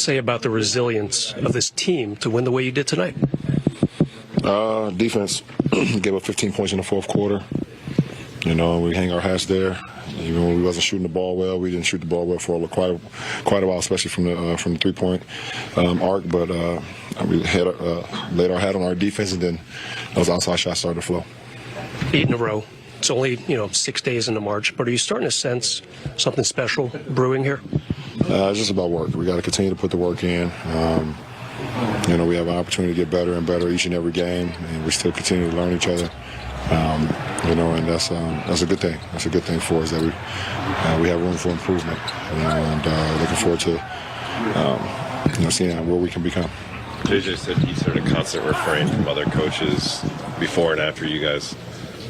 say about the resilience of this team to win the way you did tonight? Defense gave up 15 points in the fourth quarter. You know, we hang our hats there. Even when we wasn't shooting the ball well, we didn't shoot the ball well for quite a while, especially from the three-point arc. But we laid our hat on our defense, and then those outside shots started to flow. 8 in a row. It's only 6 days into March, but are you starting to sense something special brewing here? It's just about work. We got to continue to put the work in. We have an opportunity to get better and better each and every game, and we still continue to learn each other. And that's a good thing. That's a good thing for us that we have room for improvement, and looking forward to seeing where we can become. JJ said he's heard a constant refrain from other coaches before and after you guys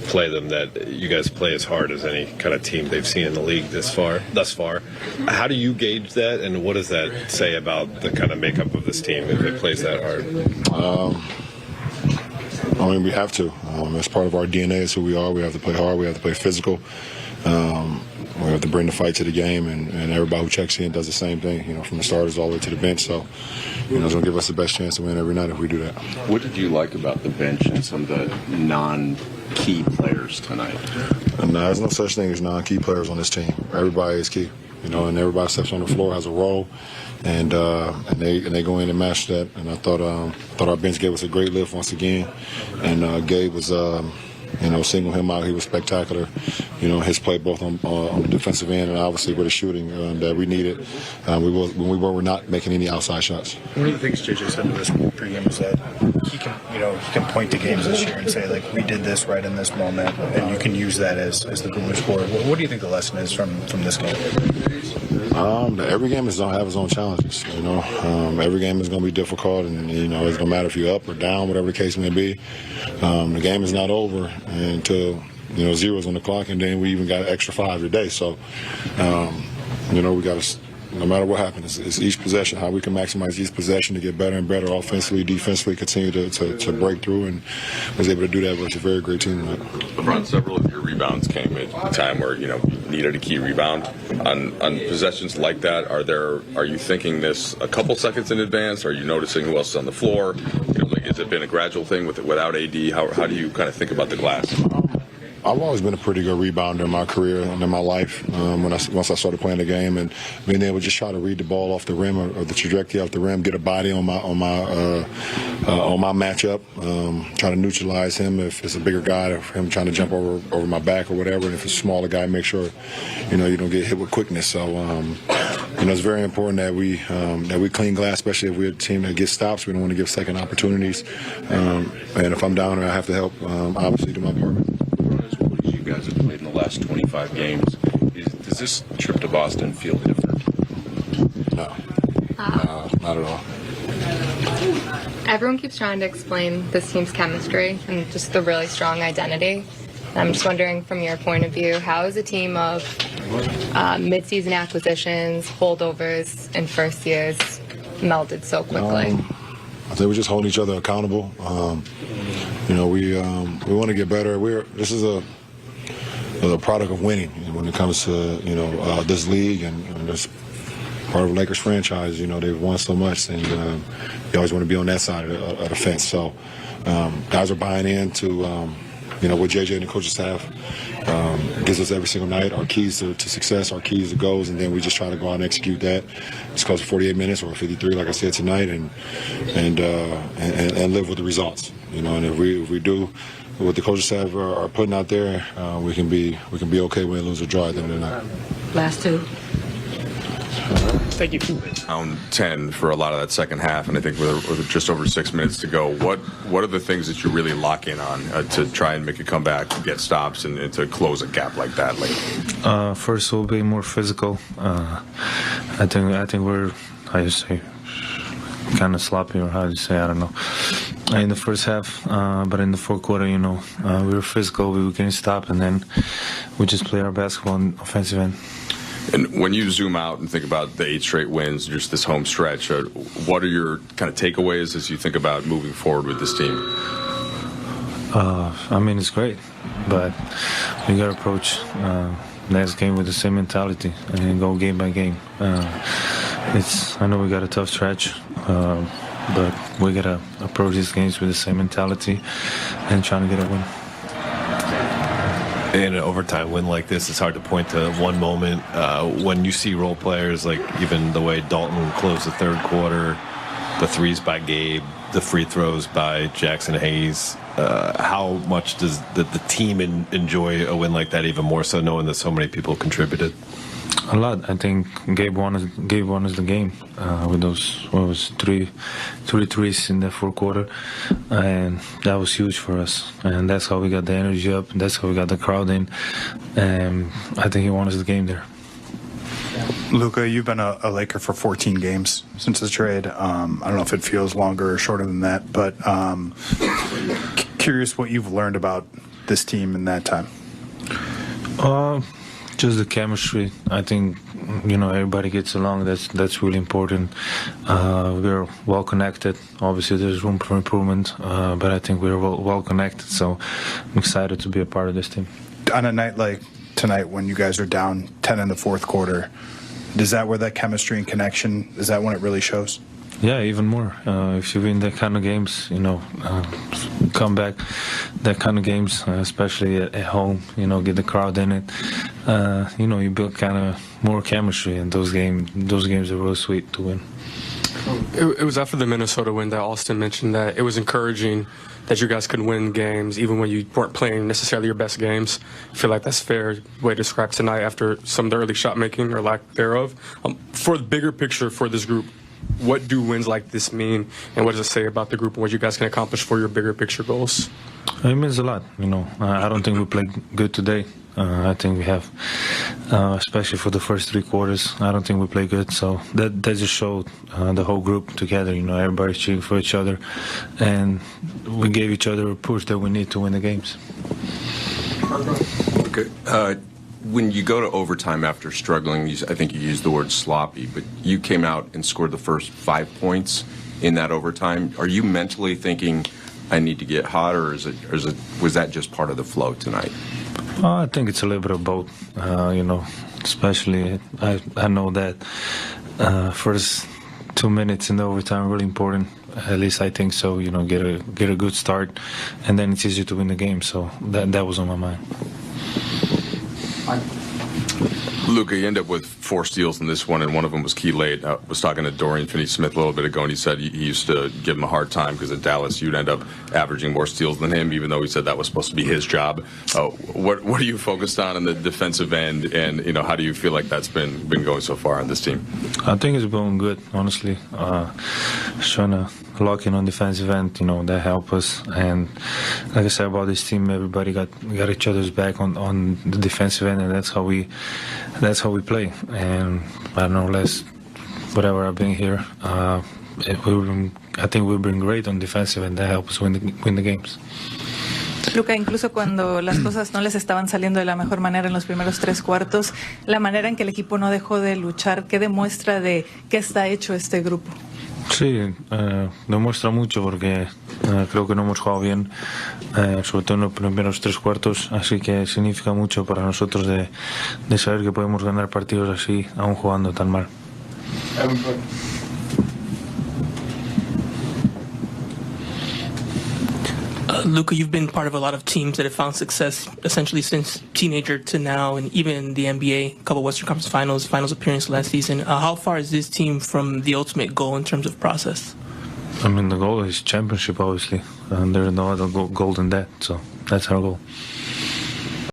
play them that you guys play as hard as any kind of team they've seen in the league thus far. How do you gauge that, and what does that say about the kind of makeup of this team if it plays that hard? We have to. It's part of our DNA. It's who we are. We have to play hard. We have to play physical. We have to bring the fight to the game, and everybody who checks in does the same thing, from the starters all the way to the bench. So, it's going to give us the best chance to win every night if we do that. What did you like about the bench and some of the non-key players tonight? There's no such thing as non-key players on this team. Everybody is key, and everybody steps on the floor has a role, and they go in and match that. And I thought our bench gave us a great lift once again, and Gabe was. Single him out, he was spectacular. His play both on the defensive end and obviously with the shooting that we needed. When we were not making any outside shots. One of the things JJ said to us pregame is that he can point to games this year and say, like, we did this right in this moment, and you can use that as the boomers forward. What do you think the lesson is from this game? Every game is going to have its own challenges. Every game is going to be difficult, and it's going to matter if you're up or down, whatever the case may be. The game is not over until zero's on the clock, and then we even got an extra 5 today. So, we got to. No matter what happens, it's each possession, how we can maximize each possession to get better and better offensively, defensively, continue to break through, and was able to do that versus a very great team tonight. LeBron, several of your rebounds came at a time where you needed a key rebound. On possessions like that, are you thinking this a couple seconds in advance? Are you noticing who else is on the floor? Has it been a gradual thing without AD? How do you kind of think about the glass? I've always been a pretty good rebounder in my career and in my life. Once I started playing the game and being able to just try to read the ball off the rim or the trajectory off the rim, get a body on my matchup, try to neutralize him if it's a bigger guy, or him trying to jump over my back or whatever. And if it's a smaller guy, make sure you don't get hit with quickness. So it's very important that we clean glass, especially if we're a team that gets stops. We don't want to give second opportunities. And if I'm down there, I have to help. Obviously, do my part. You guys have played in the last 25 games. Does this trip to Boston feel different? No, not at all. Everyone keeps trying to explain this team's chemistry and just the really strong identity. I'm just wondering, from your point of view, how is a team of mid-season acquisitions, holdovers, and first years melded so quickly? I think we just hold each other accountable. We want to get better. This is a product of winning when it comes to this league and this part of the Lakers franchise. They've won so much, and you always want to be on that side of the fence. So guys are buying into what JJ and the coaching staff gives us every single night. Our keys to success, our keys to goals, and then we just try to go out and execute that. It's close to 48 minutes or 53, like I said tonight, and live with the results. And if we do what the coaching staff are putting out there, we can be okay win, lose, or draw at the end of the night. Last two. Thank you. Down 10 for a lot of that second half, and I think with just over 6 minutes to go, what are the things that you really lock in on to try and make a comeback, get stops, and to close a gap like that late? First, we'll be more physical. I think we're, how you say, kind of sloppy, or how do you say, I don't know, in the first half, but in the fourth quarter, we were physical, we couldn't stop, and then we just play our basketball on offensive end. And when you zoom out and think about the 8 straight wins, just this home stretch, what are your kind of takeaways as you think about moving forward with this team? It's great, but we got to approach next game with the same mentality and then go game by game. I know we got a tough stretch, but we gotta approach these games with the same mentality and trying to get a win. In an overtime win like this, it's hard to point to one moment. When you see role players, like even the way Dalton closed the third quarter, the threes by Gabe, the free throws by Jackson Hayes, how much does the team enjoy a win like that, even more so knowing that so many people contributed? A lot. I think Gabe won us the game with those three threes in the fourth quarter, and that was huge for us. And that's how we got the energy up. That's how we got the crowd in. And I think he won us the game there. Luka, you've been a Laker for 14 games since the trade. I don't know if it feels longer or shorter than that, but curious what you've learned about this team in that time. Just the chemistry. I think everybody gets along. That's really important. We're well connected. Obviously, there's room for improvement, but I think we're well connected. So I'm excited to be a part of this team. On a night like tonight, when you guys are down 10 in the fourth quarter, is that where that chemistry and connection, is that when it really shows? Yeah, even more. If you win that kind of games, come back, that kind of games, especially at home, get the crowd in it. You build kind of more chemistry, and those games are real sweet to win. It was after the Minnesota win that Austin mentioned that it was encouraging that you guys could win games even when you weren't playing necessarily your best games. I feel like that's a fair way to describe tonight after some of the early shot making or lack thereof. For the bigger picture for this group, what do wins like this mean, and what does it say about the group and what you guys can accomplish for your bigger picture goals? It means a lot. I don't think we played good today. I think we have, especially for the first three quarters, I don't think we played good. So that just showed the whole group together. Everybody's cheering for each other, and we gave each other a push that we need to win the games. Okay. When you go to overtime after struggling, I think you used the word sloppy, but you came out and scored the first 5 points in that overtime. Are you mentally thinking, I need to get hot, or was that just part of the flow tonight? I think it's a little bit of both. Especially I know that first 2 minutes in the overtime are really important. At least I think so. Get a good start, and then it's easier to win the game. So that was on my mind. Luka, you end up with 4 steals in this one, and one of them was key late. I was talking to Dorian Finney-Smith a little bit ago, and he said he used to give him a hard time because in Dallas you'd end up averaging more steals than him, even though he said that was supposed to be his job. What are you focused on the defensive end, and how do you feel like that's been going so far on this team? I think it's going good, honestly. Trying to lock in on defensive end, that help us. And like I said about this team, everybody got each other's back on the defensive end, and that's how we play. And I don't know, whatever I've been here, I think we've been great on defensive, and that helps us win the games. Luka, incluso cuando las cosas no les estaban saliendo de la mejor manera en los primeros 3 cuartos, la manera en que el equipo no dejó de luchar, ¿qué demuestra de qué está hecho este grupo? Sí, demuestra mucho porque creo que no hemos jugado bien, sobre todo en los primeros 3 cuartos, así que significa mucho para nosotros de saber que podemos ganar partidos así, aún jugando tan mal. Luka, you've been part of a lot of teams that have found success essentially since teenager to now, and even the NBA, a couple Western Conference finals appearance last season. How far is this team from the ultimate goal in terms of process? I mean, the goal is championship, obviously, and there's no other goal than that, so that's our goal.